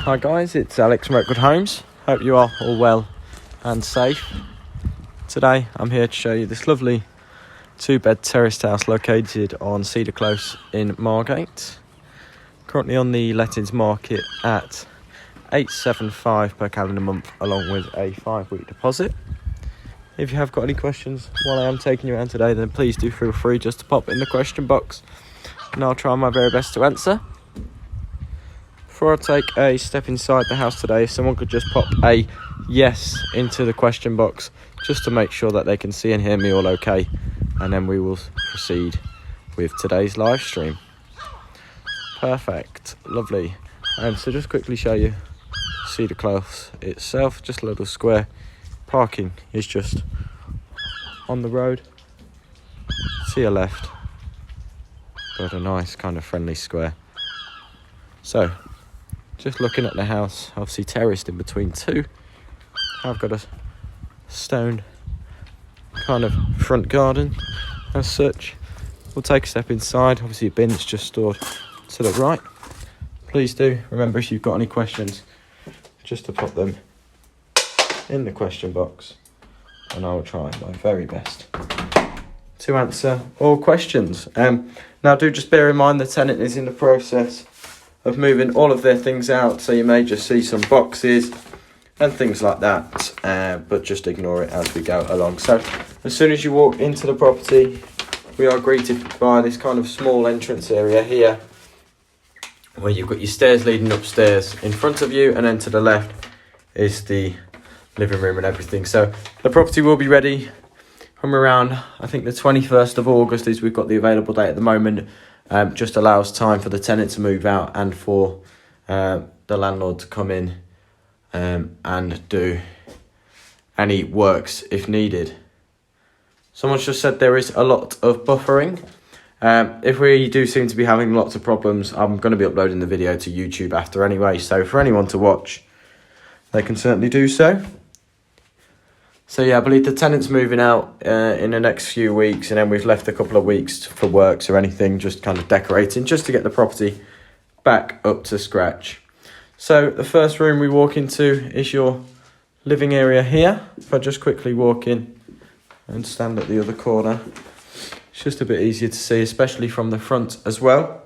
Hi guys, it's Alex from Oakwood Homes. Hope you are all well and safe. Today I'm here to show you this lovely 2-bed terraced house located on Cedar Close in Margate. Currently on the lettings market at $875 per calendar month, along with a 5-week deposit. If you have got any questions while I am taking you around today, then please do feel free just to pop in the question box and I'll try my very best to answer. Before I take a step inside the house today, if someone could just pop a yes into the question box just to make sure that they can see and hear me all okay, and then we will proceed with today's live stream. Perfect, lovely. So just quickly show you Cedar Close itself, just a little square. Parking is just on the road to your left, but a nice kind of friendly square. So just looking at the house, obviously terraced in between two. I've got a stone kind of front garden as such. We'll take a step inside. Obviously a bin's just stored to the right. Please do remember, if you've got any questions, just to pop them in the question box and I will try my very best to answer all questions. Now do just bear in mind the tenant is in the process of moving all of their things out, so you may just see some boxes and things like that, but just ignore it as we go along. So as soon as you walk into the property, we are greeted by this kind of small entrance area here, where you've got your stairs leading upstairs in front of you, and then to the left is the living room and everything. So the property will be ready from around, I think the 21st of August is we've got the available date at the moment. Just allows time for the tenant to move out and for the landlord to come in and do any works if needed. Someone's just said there is a lot of buffering. If we do seem to be having lots of problems, I'm going to be uploading the video to YouTube after anyway, so for anyone to watch, they can certainly do so. So yeah, I believe the tenant's moving out in the next few weeks, and then we've left a couple of weeks for works or anything, just kind of decorating, just to get the property back up to scratch. So the first room we walk into is your living area here. If I just quickly walk in and stand at the other corner, it's just a bit easier to see, especially from the front as well.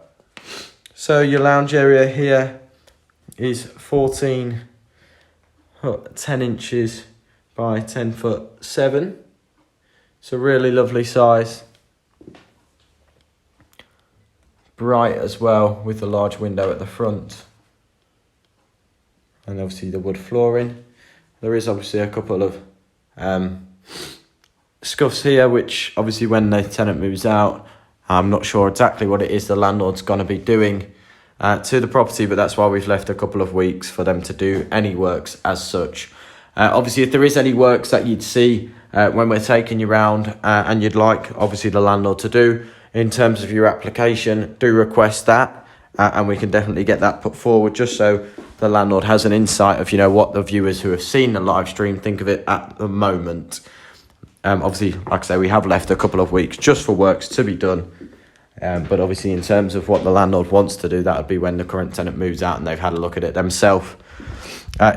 So your lounge area here is 10 inches by 10'7". It's a really lovely size. Bright as well, with the large window at the front. And obviously the wood flooring. There is obviously a couple of scuffs here, which obviously when the tenant moves out, I'm not sure exactly what it is the landlord's going to be doing to the property, but that's why we've left a couple of weeks for them to do any works as such. Obviously, if there is any works that you'd see when we're taking you round and you'd like, obviously, the landlord to do in terms of your application, do request that and we can definitely get that put forward, just so the landlord has an insight of, you know, what the viewers who have seen the live stream think of it at the moment. Obviously, like I say, we have left a couple of weeks just for works to be done. But obviously, in terms of what the landlord wants to do, that would be when the current tenant moves out and they've had a look at it themselves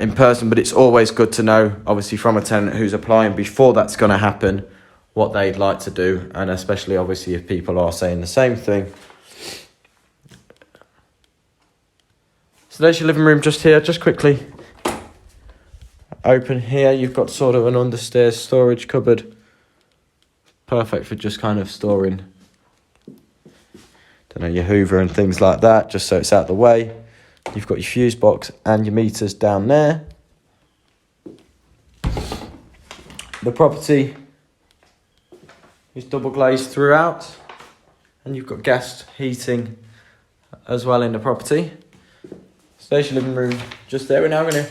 in person. But it's always good to know, obviously, from a tenant who's applying before that's going to happen, what they'd like to do, and especially obviously if people are saying the same thing. So there's your living room just here. Just quickly open here, you've got sort of an understairs storage cupboard, perfect for just kind of storing, don't know, your Hoover and things like that, just so it's out the way. You've got your fuse box and your meters down there. The property is double glazed throughout, and you've got gas heating as well in the property. So there's your living room just there. We're now going to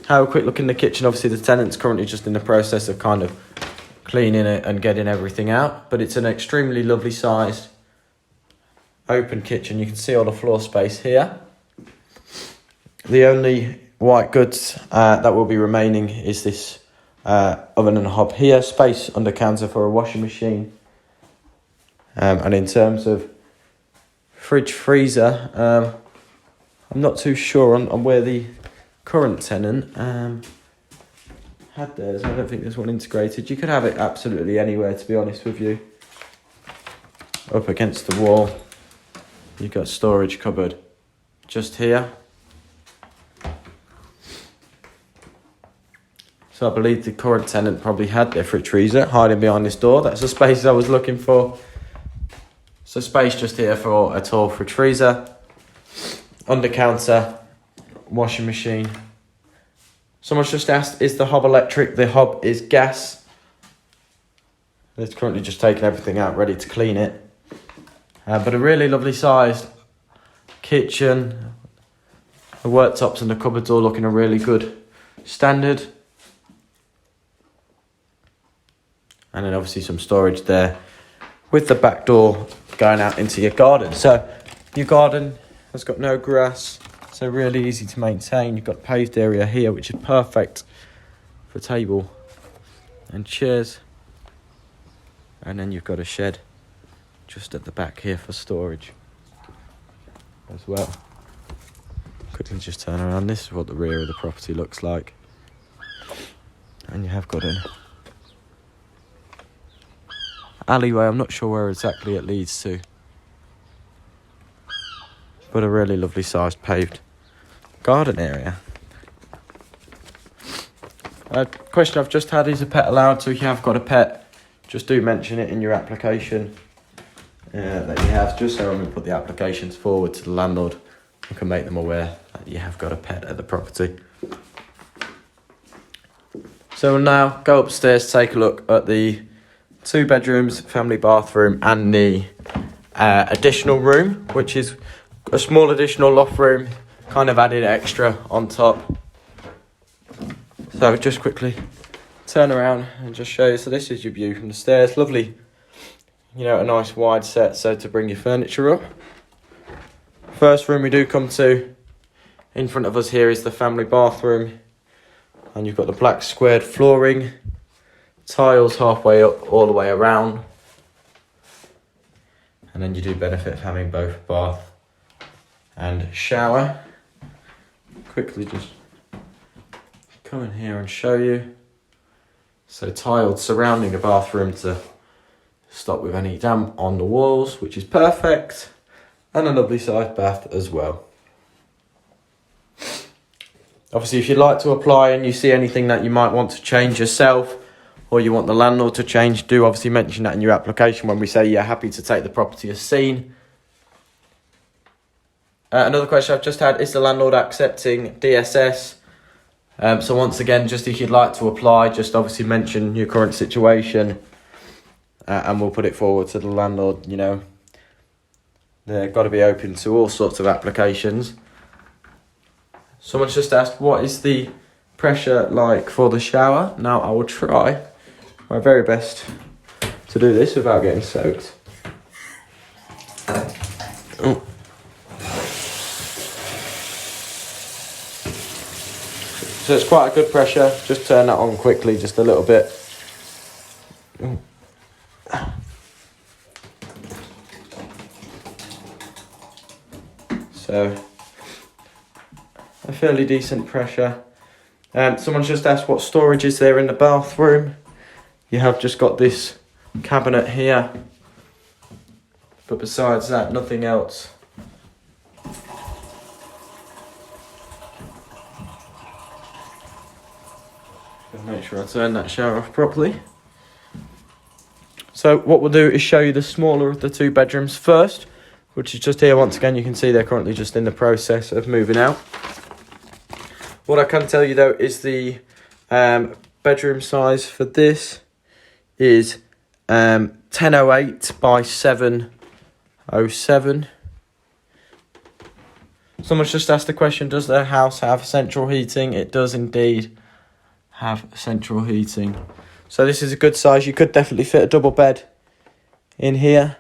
have a quick look in the kitchen. Obviously the tenant's currently just in the process of kind of cleaning it and getting everything out, but it's an extremely lovely sized open kitchen. You can see all the floor space here. The only white goods that will be remaining is this oven and hob here, space under counter for a washing machine, and in terms of fridge freezer, I'm not too sure on where the current tenant had theirs. I don't think there's one integrated. You could have it absolutely anywhere, to be honest with you. Up against the wall, you've got storage cupboard just here. So I believe the current tenant probably had their fridge freezer hiding behind this door. That's the space I was looking for. So space just here for a tall fridge freezer. Under counter, washing machine. Someone's just asked, is the hob electric? The hob is gas. It's currently just taking everything out, ready to clean it. But a really lovely sized kitchen. The worktops and the cupboards all looking a really good standard. And then obviously some storage there with the back door going out into your garden. So your garden has got no grass, so really easy to maintain. You've got a paved area here, which is perfect for table and chairs. And then you've got a shed just at the back here for storage as well. Quickly just turn around. This is what the rear of the property looks like. And you have got an alleyway. I'm not sure where exactly it leads to, but a really lovely sized paved garden area. A question I've just had, is a pet allowed? So if you have got a pet, just do mention it in your application that you have, just so when we put the applications forward to the landlord, we can make them aware that you have got a pet at the property. So we'll now go upstairs, take a look at the 2 bedrooms, family bathroom, and the additional room, which is a small additional loft room, kind of added extra on top. So just quickly turn around and just show you. So this is your view from the stairs. Lovely, you know, a nice wide set, so to bring your furniture up. First room we do come to, in front of us here is the family bathroom, and you've got the black squared flooring, tiles halfway up all the way around, and then you do benefit of having both bath and shower. Quickly just come in here and show you. So tiled surrounding the bathroom to stop with any damp on the walls, which is perfect, and a lovely sized bath as well. Obviously, if you'd like to apply and you see anything that you might want to change yourself, or you want the landlord to change, do obviously mention that in your application when we say you're happy to take the property as seen. Another question I've just had, is the landlord accepting DSS? So once again, just if you'd like to apply, just obviously mention your current situation, and we'll put it forward to the landlord. You know, they've got to be open to all sorts of applications. Someone's just asked, what is the pressure like for the shower? Now I will try my very best to do this without getting soaked. Oh. So it's quite a good pressure. Just turn that on quickly, just a little bit. So a fairly decent pressure. Someone's just asked what storage is there in the bathroom. You have just got this cabinet here, but besides that, nothing else. Make sure I turn that shower off properly. So what we'll do is show you the smaller of the 2 bedrooms first, which is just here. Once again, you can see they're currently just in the process of moving out. What I can tell you though is the bedroom size for this is 1008 by 707. Someone's just asked the question, does their house have central heating? It does indeed have central heating. So this is a good size. You could definitely fit a double bed in here.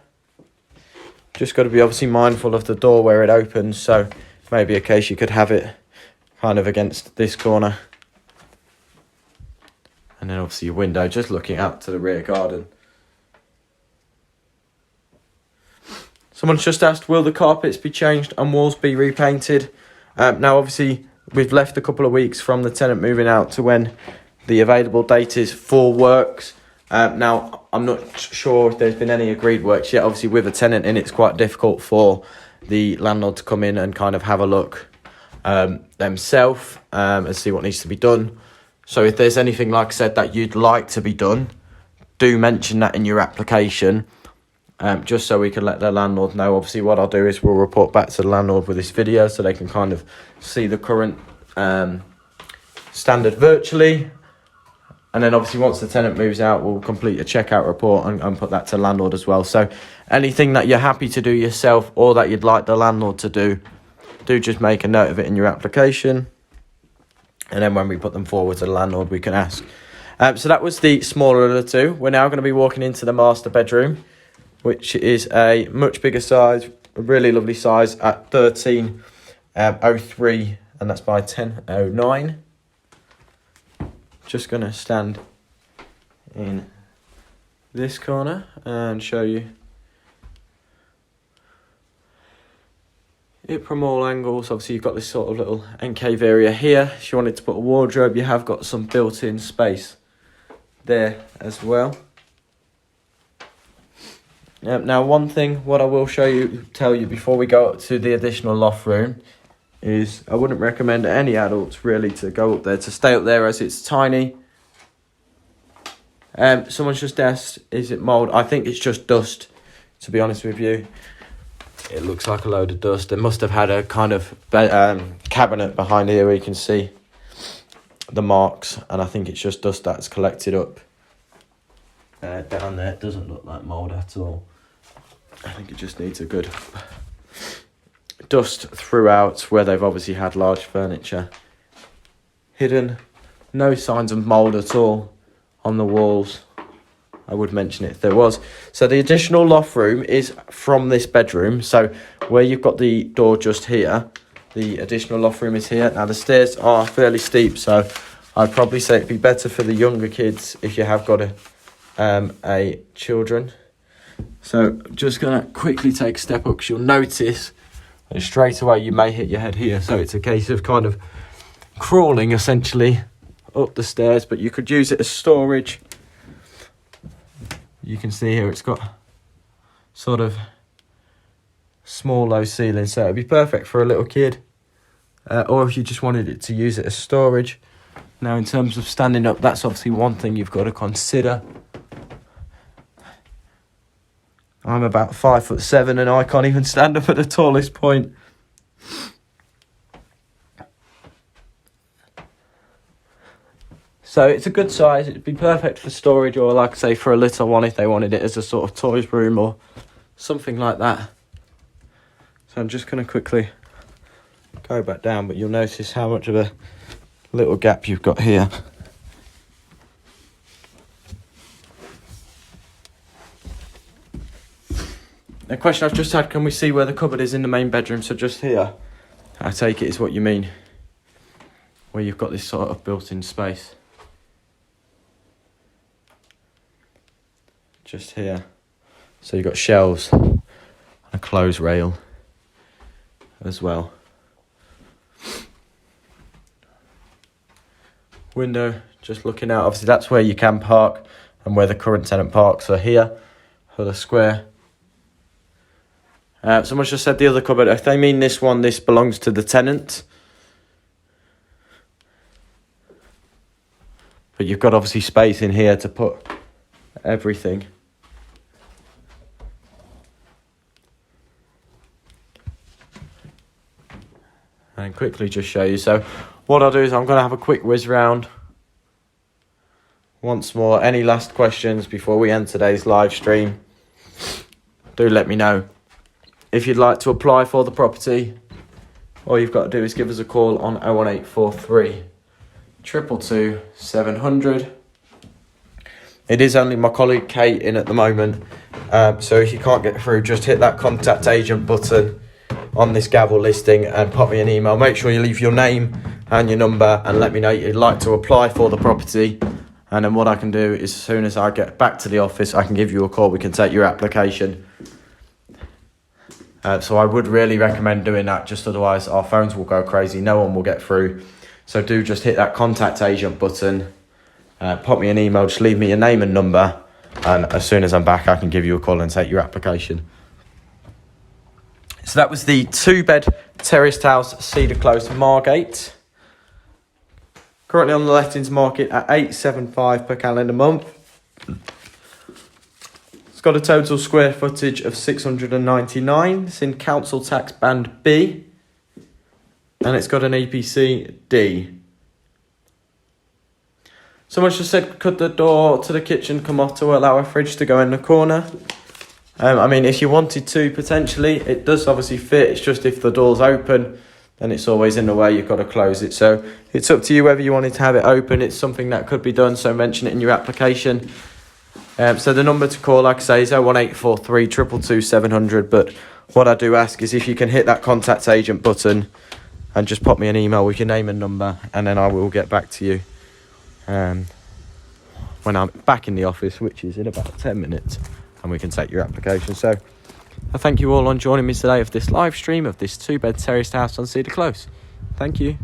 Just got to be obviously mindful of the door where it opens, so maybe a case you could have it kind of against this corner, and then obviously your window just looking out to the rear garden. Someone's just asked, will the carpets be changed and walls be repainted? Now obviously we've left a couple of weeks from the tenant moving out to when the available date is for works. Now, I'm not sure if there's been any agreed works yet. Obviously, with a tenant in, it's quite difficult for the landlord to come in and kind of have a look themselves and see what needs to be done. So if there's anything, like I said, that you'd like to be done, do mention that in your application, just so we can let the landlord know. Obviously, what I'll do is we'll report back to the landlord with this video so they can kind of see the current standard virtually. And then obviously once the tenant moves out, we'll complete a checkout report and put that to the landlord as well. So anything that you're happy to do yourself or that you'd like the landlord to do just make a note of it in your application. And then when we put them forward to the landlord, we can ask. So that was the smaller of the two. We're now going to be walking into the master bedroom, which is a much bigger size, a really lovely size at 1303, and that's by 1009. Just going to stand in this corner and show you it from all angles. Obviously, you've got this sort of little encave area here. If you wanted to put a wardrobe, you have got some built-in space there as well. Now, one thing, what I will tell you before we go up to the additional loft room is I wouldn't recommend any adults really to go up there, to stay up there, as it's tiny. Someone's just asked, is it mould? I think it's just dust, to be honest with you. It looks like a load of dust. They must have had a kind of cabinet behind here where you can see the marks, and I think it's just dust that's collected up down there. It doesn't look like mould at all. I think it just needs a good dust throughout where they've obviously had large furniture hidden. No signs of mould at all on the walls. I would mention it if there was. So the additional loft room is from this bedroom. So where you've got the door just here, the additional loft room is here. Now the stairs are fairly steep, so I'd probably say it'd be better for the younger kids if you have got a children. So just gonna quickly take a step up because you'll notice that straight away you may hit your head here. So it's a case of kind of crawling essentially up the stairs, but you could use it as storage. You can see here it's got sort of small low ceiling, so it'd be perfect for a little kid, or if you just wanted it to use it as storage. Now in terms of standing up, that's obviously one thing you've got to consider. I'm about 5'7" and I can't even stand up at the tallest point. So it's a good size. It'd be perfect for storage, or like I say, for a little one if they wanted it as a sort of toys room or something like that. So I'm just going to quickly go back down, but you'll notice how much of a little gap you've got here. A question I've just had, can we see where the cupboard is in the main bedroom? So just here, I take it is what you mean, where you've got this sort of built-in space. Just here. So you've got shelves and a clothes rail as well. Window, just looking out. Obviously that's where you can park and where the current tenant parks are here for the square. Someone just said the other cupboard. If they mean this one, this belongs to the tenant. But you've got obviously space in here to put everything. And quickly just show you. So what I'll do is I'm going to have a quick whiz round once more. Any last questions before we end today's live stream, do let me know. If you'd like to apply for the property, all you've got to do is give us a call on 01843 222 700. It is only my colleague Kate in at the moment, so if you can't get through, just hit that contact agent button on this gavel listing and pop me an email. Make sure you leave your name and your number and let me know you'd like to apply for the property, and then what I can do is as soon as I get back to the office I can give you a call. We can take your application So I would really recommend doing that, just otherwise our phones will go crazy, no one will get through. So do just hit that contact agent button, pop me an email, just leave me your name and number, and as soon as I'm back I can give you a call and take your application. So that was the 2-bed terraced house, Cedar Close, Margate. Currently on the lettings market at $875 per calendar month. It's got a total square footage of 699. It's in council tax band B. And it's got an EPC D. Someone just said, could the door to the kitchen come off to allow a fridge to go in the corner? I mean, if you wanted to, potentially, it does obviously fit. It's just if the door's open, then it's always in the way. You've got to close it. So it's up to you whether you wanted to have it open. It's something that could be done, so mention it in your application. So the number to call, like I say, is 01843 222 700. But what I do ask is if you can hit that contact agent button and just pop me an email with your name and number, and then I will get back to you when I'm back in the office, which is in about 10 minutes. And we can take your application. So I thank you all on joining me today of this live stream of this 2-bed terraced house on Cedar Close. Thank you.